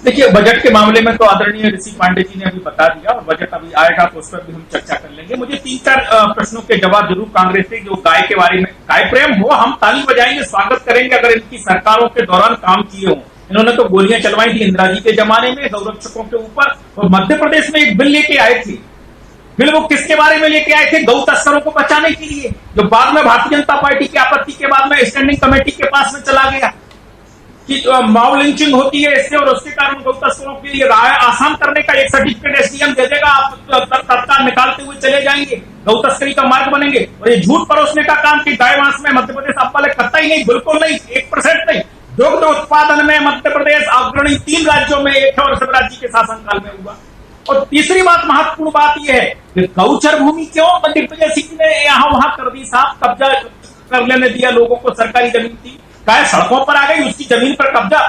देखिए, बजट के मामले में तो आदरणीय ऋषि पांडे जी ने अभी बता दिया और बजट अभी आएगा तो उस पर भी हम चर्चा कर लेंगे। मुझे 3-4 प्रश्नों के जवाब जरूर कांग्रेस से, जो गाय के बारे में, गाय प्रेम हो, हम ताली बजाएंगे, स्वागत करेंगे अगर इनकी सरकारों के दौरान काम किए हों। इन्होंने तो गोलियां चलवाई थी इंदिरा जी के जमाने में गौरक्षकों के ऊपर, और मध्य प्रदेश में एक बिल लेके आए थे। बिल वो किसके बारे में लेके आए थे? गौ तस्करों को बचाने के लिए, जो बाद में भारतीय जनता पार्टी की आपत्ति के बाद में स्टैंडिंग कमेटी के पास में चला गया कि माओ लिंचिंग होती है इससे, और उसके कारण गौ तस्करों के लिए राय आसान करने का एक सर्टिफिकेट एसडीएम दे देगा, आप तत्काल निकालते हुए चले जाएंगे, गौ तस्करी का मार्ग बनेंगे। और ये झूठ परोसने का काम कि गाय मांस में मध्य प्रदेश अव्वल है, कतई नहीं, बिल्कुल नहीं, 1% नहीं। दुग्ध उत्पादन में मध्य प्रदेश अग्रणी 3 राज्यों में एक है और शिवराज जी के शासनकाल में हुआ। और तीसरी बात, महत्वपूर्ण बात यह है कि गौचर भूमि क्यों मध्य प्रदेश ने यहां वहां कर दी साहब, कब्जा कर लेने दिया लोगों को, सरकारी जमीन थी, क्या सड़कों पर आ गई, उसकी जमीन पर कब्जा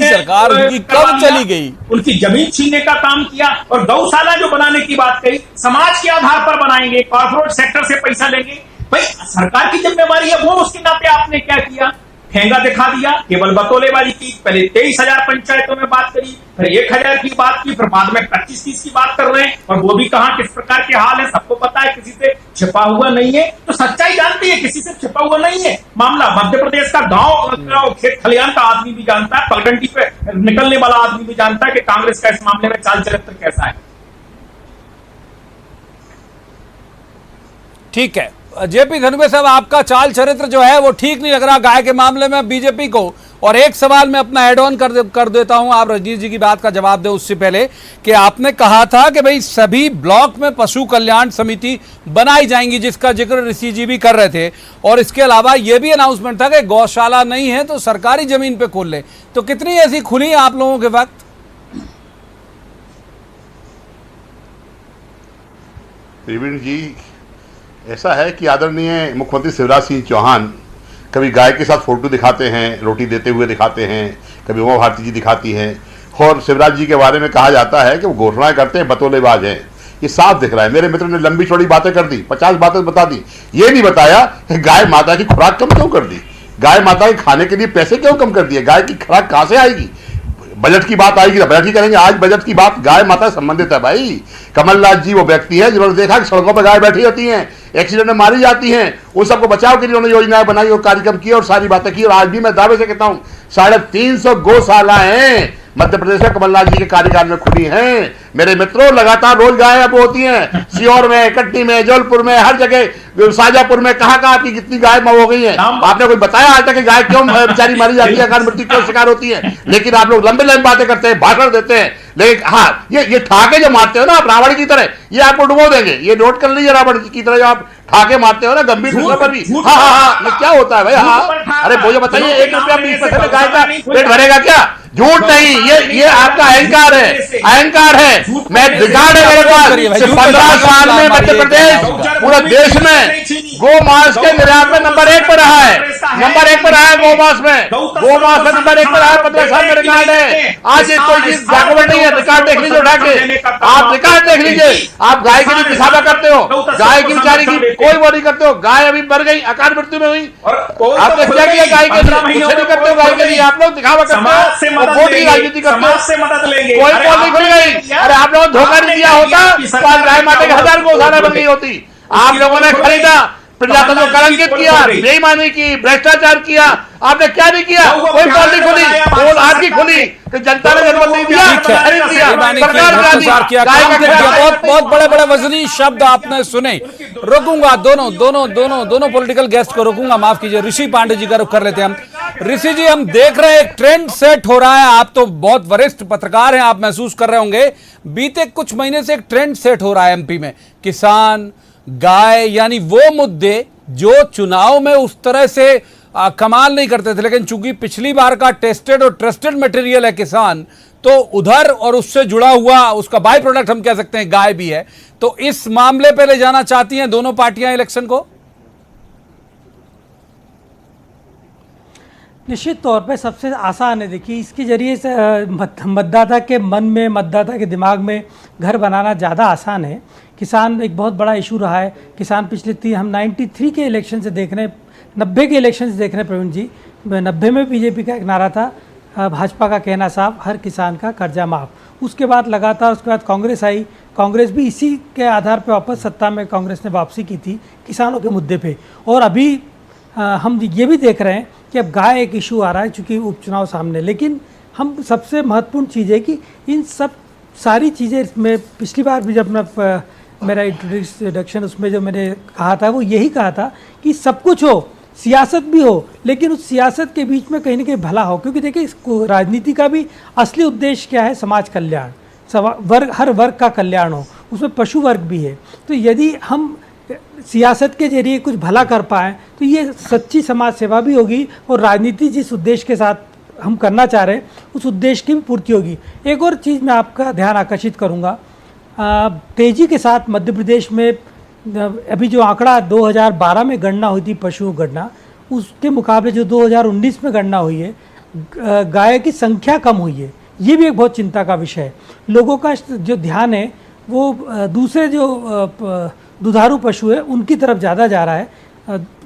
सरकार उनकी कब चली गई, उनकी जमीन छीनने का काम किया। और गौशाला जो बनाने की बात कही, समाज के आधार पर बनाएंगे, कॉर्पोरेट सेक्टर से पैसा लेंगे, भाई सरकार की जिम्मेवारी है वो, उसके नाते आपने क्या किया? ठेंगा दिखा दिया, केवल बतौलेबाजी की। पहले 23,000 पंचायतों में बात करी, फिर 1,000 की बात की, फिर बाद में 25-30 की बात कर रहे हैं, और वो भी कहां किस प्रकार के हाल है सबको पता है, किसी से छिपा हुआ नहीं है। तो सच्चाई जानती है, किसी से छिपा हुआ नहीं है मामला। मध्य प्रदेश का गांव खेत खलियान का आदमी भी जानता है, पगडंडी पे निकलने वाला आदमी भी जानता है कि कांग्रेस का इस मामले में चाल चरित्र कैसा है। ठीक है जेपी धनुबे साहब, आपका चाल चरित्र जो है वो ठीक नहीं लग रहा गाय के मामले में बीजेपी को। और एक सवाल मैं अपना ऐड ऑन कर देता हूं, आप रजनीश जी की बात का जवाब दें उससे पहले, कि आपने कहा था कि भाई सभी ब्लॉक में पशु कल्याण समिति बनाई जाएंगी, जिसका जिक्र ऋषि जी भी कर रहे थे, और इसके अलावा यह भी अनाउंसमेंट था कि गौशाला नहीं है तो सरकारी जमीन पे खोल ले। तो कितनी ऐसी खुली है आप लोगों के वक्त? प्रवीण जी, ऐसा है कि आदरणीय मुख्यमंत्री शिवराज सिंह चौहान कभी गाय के साथ फोटो दिखाते हैं, रोटी देते हुए दिखाते हैं, कभी उमा भारती जी दिखाती हैं, और शिवराज जी के बारे में कहा जाता है कि वो घोषणाएं करते हैं, बतौलेबाज हैं। ये साफ दिख रहा है। मेरे मित्र ने लंबी चौड़ी बातें कर दी, 50 बातें बता दी, ये नहीं बताया कि गाय माता की खुराक कम क्यों कर दी, गाय माता के खाने के लिए पैसे क्यों कम कर दिए, गाय की खुराक कहां से आएगी। बजट की बात आएगी तो बजट ही करेंगे, आज बजट की बात गाय माता से संबंधित है भाई। कमलनाथ जी वो व्यक्ति है जिन्होंने देखा कि सड़कों पर गाय बैठी रहती हैं, एक्सीडेंट में मारी जाती हैं, उन सबको बचाव के लिए उन्होंने योजनाएं बनाई और कार्यक्रम किए और सारी बातें की। और आज भी मैं दावे से कहता हूं 350 गौशालाएं मध्य प्रदेश में कमलनाथ जी के कार्यकाल में खुली हैं। मेरे मित्रों, लगातार रोज गायें अब होती हैं, सीहोर में, कटनी में, जौलपुर में, हर जगह, शाजापुर में, कहां आपकी कितनी गाय हो गई है। आपने कोई बताया आज तक कि गाय क्यों बेचारी मारी जाती है, अकाल मृत्यु क्यों शिकार होती है? लेकिन आप लोग लंबे लंबे बातें करते हैं, भाषण देते हैं, लेकिन हाँ ये ठाके जो मारते हो ना आप रावण की तरह, ये आपको डुबो देंगे। ये नोट कर लीजिए, रावण की तरह जो आप ठाके मारते हो ना गंभीर विषय पर भी। हाँ, ये क्या होता है भाई? हाँ, अरे मुझे बताइए, 1 रुपया 20 पैसे में गाय का पेट भरेगा क्या? झूठ नहीं, ये आपका अहंकार है, अहंकार है। मैं रिकॉर्ड है मेरे पास, 15 साल में मध्य प्रदेश पूरे देश में गो मांस के निर्यात में नंबर 1 पर रहा है, नंबर 1 पर रहा है गो मांस में, गो मांस में नंबर 1 पर रहा है। 15 साल में रिकॉर्ड है। आज कोई चीज डॉक्यूमेंट नहीं है, रिकॉर्ड देख लीजिए उठा के, आप रिकॉर्ड देख लीजिए। आप गाय के लिए दिखावा करते हो, गाय की बेचारी की कोई वो नहीं करते हो। गाय अभी मर गई, अकाल मृत्यु में हुई, आपने क्या किया गाय के लिए? कुछ नहीं करते हो गाय के लिए, आप लोग दिखावा करते हो, वोट की राजनीति करते हो। कोई पोल नहीं खुल गई। अरे आप लोगों ने धोखा नहीं दिया होता तो आज गाय माता के 1000 गौशाला बन गई होती। आप लोगों ने खरीदा, प्रजातंत्र को कलंकित किया, बेईमानी की, भ्रष्टाचार किया, आपने क्या नहीं किया? कोई पोल नहीं खुली, पोल आज की खुली कि जनता ने जरूरत नहीं दिया, खरीद दिया, बहुत बड़े बड़े वजनी शब्द आपने सुने। रोकूंगा दोनों पॉलिटिकल गेस्ट को रोकूंगा, माफ कीजिए। ऋषि पांडे जी का रुख कर लेते हैं हम। ऋषि जी, हम देख रहे हैं एक ट्रेंड सेट हो रहा है, आप तो बहुत वरिष्ठ पत्रकार हैं, आप महसूस कर रहे होंगे बीते कुछ महीने से एक ट्रेंड सेट हो रहा है एमपी में। किसान, गाय, यानी वो मुद्दे जो चुनाव में उस तरह से कमाल नहीं करते थे, लेकिन चूंकि पिछली बार का टेस्टेड और ट्रस्टेड मटेरियल है किसान, तो उधर और उससे जुड़ा हुआ उसका बाय प्रोडक्ट हम कह सकते हैं गाय भी है, तो इस मामले पे ले जाना चाहती हैं दोनों पार्टियां इलेक्शन को? निश्चित तौर पे सबसे आसान है। देखिए, इसके जरिए से मतदाता के मन में, मतदाता के दिमाग में घर बनाना ज़्यादा आसान है। किसान एक बहुत बड़ा इशू रहा है। किसान पिछले हम 93 के इलेक्शन से देख रहे हैं, 90 के इलेक्शन से देख रहे हैं प्रवीण जी। 90 में बीजेपी का एक नारा था, भाजपा का कहना साफ, हर किसान का कर्जा माफ। उसके बाद लगातार उसके बाद कांग्रेस आई, कांग्रेस भी इसी के आधार पर वापस सत्ता में कांग्रेस ने वापसी की थी किसानों के मुद्दे पे। और अभी हम ये भी देख रहे हैं कि अब गाय एक इशू आ रहा है चूँकि उपचुनाव सामने। लेकिन हम सबसे महत्वपूर्ण चीज़ है कि इन सब सारी चीज़ें में पिछली बार भी जब मेरा इंट्रोडक्शन उसमें जो मैंने कहा था वो यही कहा था कि सब कुछ हो, सियासत भी हो, लेकिन उस सियासत के बीच में कहीं ना कहीं भला हो। क्योंकि देखिए राजनीति का भी असली उद्देश्य क्या है? समाज कल्याण, हर वर्ग का कल्याण हो, उसमें पशु वर्ग भी है। तो यदि हम सियासत के जरिए कुछ भला कर पाएँ तो ये सच्ची समाज सेवा भी होगी और राजनीति जिस उद्देश्य के साथ हम करना चाह रहे हैं उस उद्देश्य की भी पूर्ति होगी। एक और चीज़ मैं आपका ध्यान आकर्षित करूँगा, तेज़ी के साथ मध्य प्रदेश में अभी जो आंकड़ा 2012 में गणना हुई थी, पशु गणना, उसके मुकाबले जो 2019 में गणना हुई है, गाय की संख्या कम हुई है। ये भी एक बहुत चिंता का विषय है। लोगों का जो ध्यान है वो दूसरे जो दुधारू पशु है उनकी तरफ ज़्यादा जा रहा है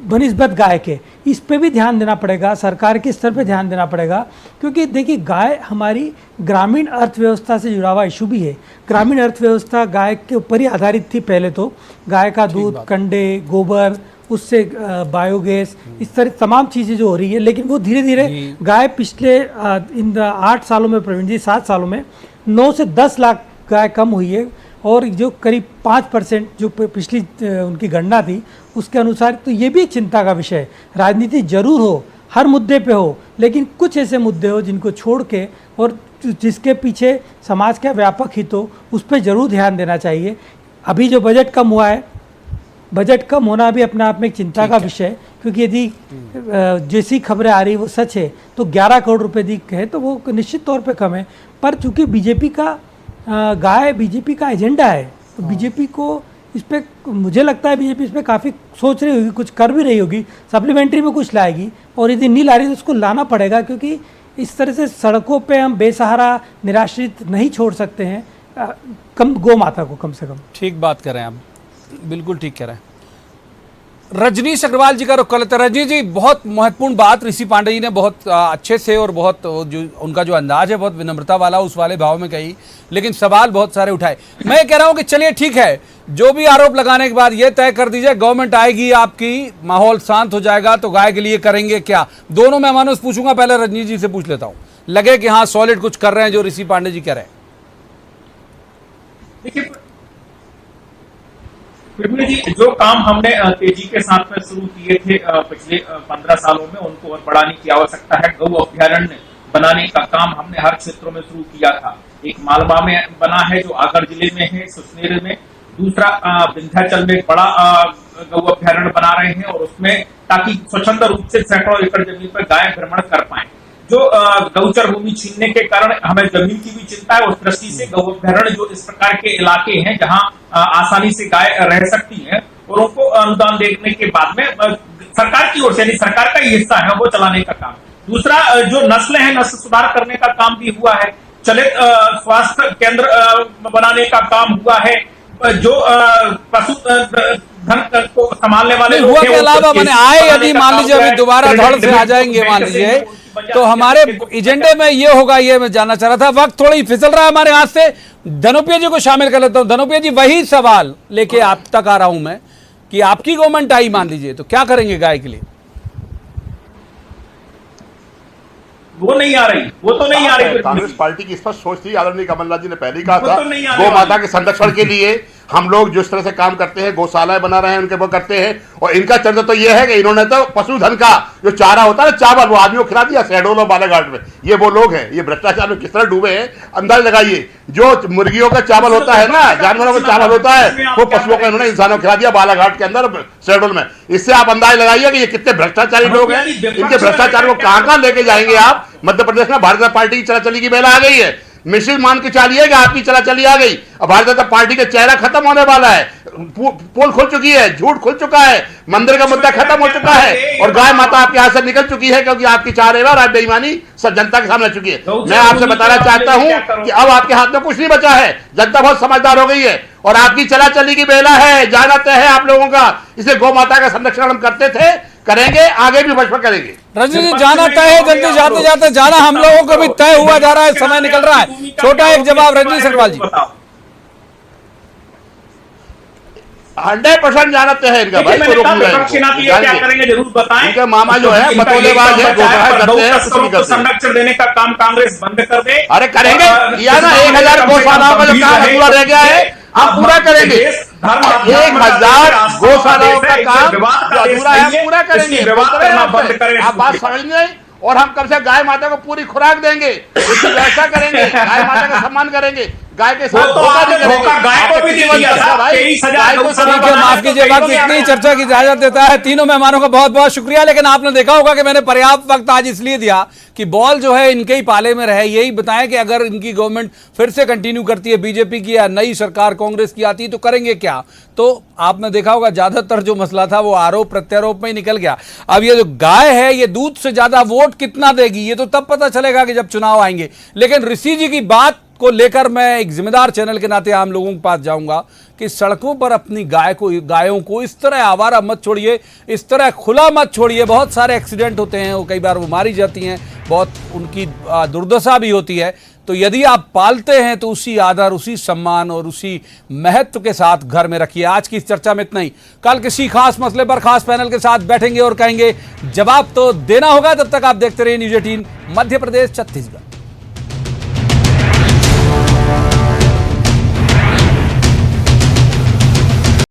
बनिस्बत गाय के। इस पे भी ध्यान देना पड़ेगा, सरकार के स्तर पे ध्यान देना पड़ेगा। क्योंकि देखिए गाय हमारी ग्रामीण अर्थव्यवस्था से जुड़ा हुआ इशू भी है। ग्रामीण अर्थव्यवस्था गाय के ऊपर ही आधारित थी पहले। तो गाय का दूध, कंडे, गोबर, उससे बायोगैस, इस तरह तमाम चीज़ें जो हो रही है। लेकिन वो धीरे धीरे गाय पिछले इन 8 सालों में, प्रवीण जी 7 सालों में 9 से 10 लाख गाय कम हुई है। और जो करीब 5% जो पिछली उनकी गणना थी उसके अनुसार, तो ये भी एक चिंता का विषय है। राजनीति जरूर हो, हर मुद्दे पे हो, लेकिन कुछ ऐसे मुद्दे हो जिनको छोड़ के और जिसके पीछे समाज का व्यापक हित हो, उस पर जरूर ध्यान देना चाहिए। अभी जो बजट कम हुआ है, बजट कम होना भी अपने आप में एक चिंता का विषय है। क्योंकि यदि जैसी खबरें आ रही वो सच है तो 11 करोड़ रुपये दी है तो वो निश्चित तौर पे कम है। पर चूंकि बीजेपी का गाय बीजेपी का एजेंडा है तो बीजेपी को इस पर, मुझे लगता है बीजेपी इस पर काफ़ी सोच रही होगी, कुछ कर भी रही होगी, सप्लीमेंट्री में कुछ लाएगी। और यदि नहीं ला रही तो उसको लाना पड़ेगा, क्योंकि इस तरह से सड़कों पे हम बेसहारा निराश्रित नहीं छोड़ सकते हैं कम गौ माता को, कम से कम। ठीक बात कर रहे हैं आप, बिल्कुल ठीक कह रहे हैं। रजनीश अग्रवाल जी का रुख कर लेते हैं। रजनीश जी, बहुत महत्वपूर्ण बात ऋषि पांडे जी ने बहुत अच्छे से और बहुत जो उनका जो अंदाज है बहुत विनम्रता वाला, उस वाले भाव में कही, लेकिन सवाल बहुत सारे उठाए। मैं कह रहा हूं कि चलिए ठीक है, जो भी आरोप लगाने के बाद ये तय कर दीजिए गवर्नमेंट आएगी आपकी, माहौल शांत हो जाएगा तो गाय के लिए करेंगे क्या? दोनों मेहमानों से पूछूंगा, पहले रजनीश जी से पूछ लेता हूँ। लगे कि हाँ सॉलिड कुछ कर रहे हैं जो ऋषि पांडे जी कह रहे हैं। देखिए प्रवीण जी, जो काम हमने तेजी के साथ में शुरू किए थे पिछले 15 सालों में, उनको और बढ़ाने की आवश्यकता है। गौ अभ्यारण्य बनाने का काम हमने हर क्षेत्रों में शुरू किया था। एक मालवा में बना है जो आगर जिले में है, सुसनेर में। दूसरा विंध्याचल में बड़ा गौ अभ्यारण्य बना रहे हैं और उसमें ताकि स्वतंत्र रूप से सैकड़ों एकड़ जमीन पर गाय भ्रमण कर पाए। जो गौचर भूमि छीनने के कारण हमें जमीन की भी चिंता है, उस दृष्टि से गौ अभ्यारण्य जो इस प्रकार के इलाके हैं जहां आसानी से गाय रह सकती है और उनको अनुदान देने के बाद में सरकार की ओर से, यानी सरकार का ही हिस्सा है, वो चलाने का काम। दूसरा जो नस्ल है, नस्ल सुधार करने का काम भी हुआ है। चलित स्वास्थ्य केंद्र बनाने का काम हुआ है। जो पशु धन को संभालने वाले हुआ के अलावा मैंने आए, यदि मान लीजिए अभी दोबारा धड़ से आ जाएंगे मान लीजिए, तो हमारे एजेंडे में ये होगा, ये मैं जानना चाह रहा था। वक्त थोड़ी फिसल रहा है हमारे हाथ से। धनोपिया जी को शामिल कर लेता हूं। धनोपिया जी, वही सवाल लेके आप तक आ रहा हूं मैं कि आपकी गवर्नमेंट आई मान लीजिए तो क्या करेंगे गाय के लिए? वो नहीं आ रही, वो तो नहीं आ रही। कांग्रेस पार्टी की स्पष्ट सोच थी, आदरणीय कमलनाथ जी ने पहले ही कहा था, गौ माता के संरक्षण के लिए हम लोग जिस तरह से काम करते हैं, गौशालाएं बना रहे हैं, उनके वो करते हैं। और इनका चरित्र तो ये है कि इन्होंने तो पशुधन का जो चारा होता है ना, चावल, वो आदमियों को खिला दिया शहडोल और बालाघाट में। ये वो लोग हैं, ये भ्रष्टाचार में किस तरह डूबे हैं अंदाज लगाइए। जो मुर्गियों का चावल होता है ना, जानवरों का चावल होता है, वो पशुओं का इन्होंने इंसानों को खिला दिया बालाघाट के अंदर, शहडोल में। इससे आप अंदाज लगाइए कि ये कितने भ्रष्टाचारी लोग हैं। इनके भ्रष्टाचार को कहां लेके जाएंगे आप? मध्य प्रदेश में भारतीय जनता पार्टी की चला-चली की बेला आ गई है। मिश्रित मान के चलिए कि आपकी चला-चली आ गई। अब भारतीय जनता पार्टी का चेहरा खत्म होने वाला है। पोल खुल चुकी है, झूठ खुल चुका है, मंदिर का मुद्दा खत्म हो चुका है और गाय माता आपके हाथ से निकल चुकी है, क्योंकि आपकी चारेबार आप बेईमानी सब जनता के सामने चुकी है। मैं आपसे बताना चाहता हूं कि अब आपके हाथ में कुछ नहीं बचा है। जनता बहुत समझदार हो गई है और आपकी चला-चली की बेला है, जाना तय है आप लोगों का। इसे गौ माता का संरक्षण हम करते थे, करेंगे, आगे भी भाजपा करेंगे। रजनी जी, जाना तय है, जल्दी जाते जाते जाना हम लोगों को भी तय हुआ जा रहा है, समय निकल रहा है। छोटा एक जवाब रजनी सरवाल जी। 100% जाना तय है इनका भाई, क्या करेंगे जरूर बताएं। इनका मामा जो है बतौलेबाज है, घोषणा करते हैं, कुछ नहीं करते। संरक्षण देने का काम कांग्रेस बंद कर दे। अरे करेंगे, किया ना 1000 गौशालाओं का जो काम अधूरा रह गया है, हम पूरा करेंगे। 1000 गौशालाओं का काम जो अधूरा है हम पूरा करेंगे। आप बात समझेंगे। और हम कब से गाय माता को पूरी खुराक देंगे, उसकी व्यवस्था करेंगे, गाय माता का सम्मान करेंगे, गाय के साथ धोखा नहीं करेंगे। गाय को भी दे दिया था, 23,000 ठीक है, माफ कीजिए, वक्त इतनी चर्चा की इजाजत देता है। तीनों मेहमानों का बहुत बहुत शुक्रिया। लेकिन आपने देखा होगा कि मैंने पर्याप्त वक्त आज इसलिए दिया कि बॉल जो है इनके ही पाले में रहे। यही बताएं कि अगर इनकी गवर्नमेंट फिर से कंटिन्यू करती है, बीजेपी की या नई सरकार कांग्रेस की आती है, तो करेंगे क्या। तो आपने देखा होगा ज्यादातर जो मसला था वो आरोप प्रत्यारोप में ही निकल गया। अब ये जो गाय है ये दूध से ज्यादा वोट कितना देगी ये तो तब पता चलेगा कि जब चुनाव आएंगे। लेकिन ऋषि जी की बात को लेकर मैं एक जिम्मेदार चैनल के नाते आम लोगों के पास जाऊंगा कि सड़कों पर अपनी गायों को इस तरह आवारा मत छोड़िए, इस तरह खुला मत छोड़िए। बहुत सारे एक्सीडेंट होते हैं, वो कई बार वो मारी जाती हैं, बहुत उनकी दुर्दशा भी होती है। तो यदि आप पालते हैं तो उसी आदर, उसी सम्मान और उसी महत्व के साथ घर में रखिए। आज की इस चर्चा में इतना ही। कल किसी खास मसले पर खास पैनल के साथ बैठेंगे और कहेंगे जवाब तो देना होगा। तब तक आप देखते रहिए न्यूज़ 18 मध्य प्रदेश छत्तीसगढ़।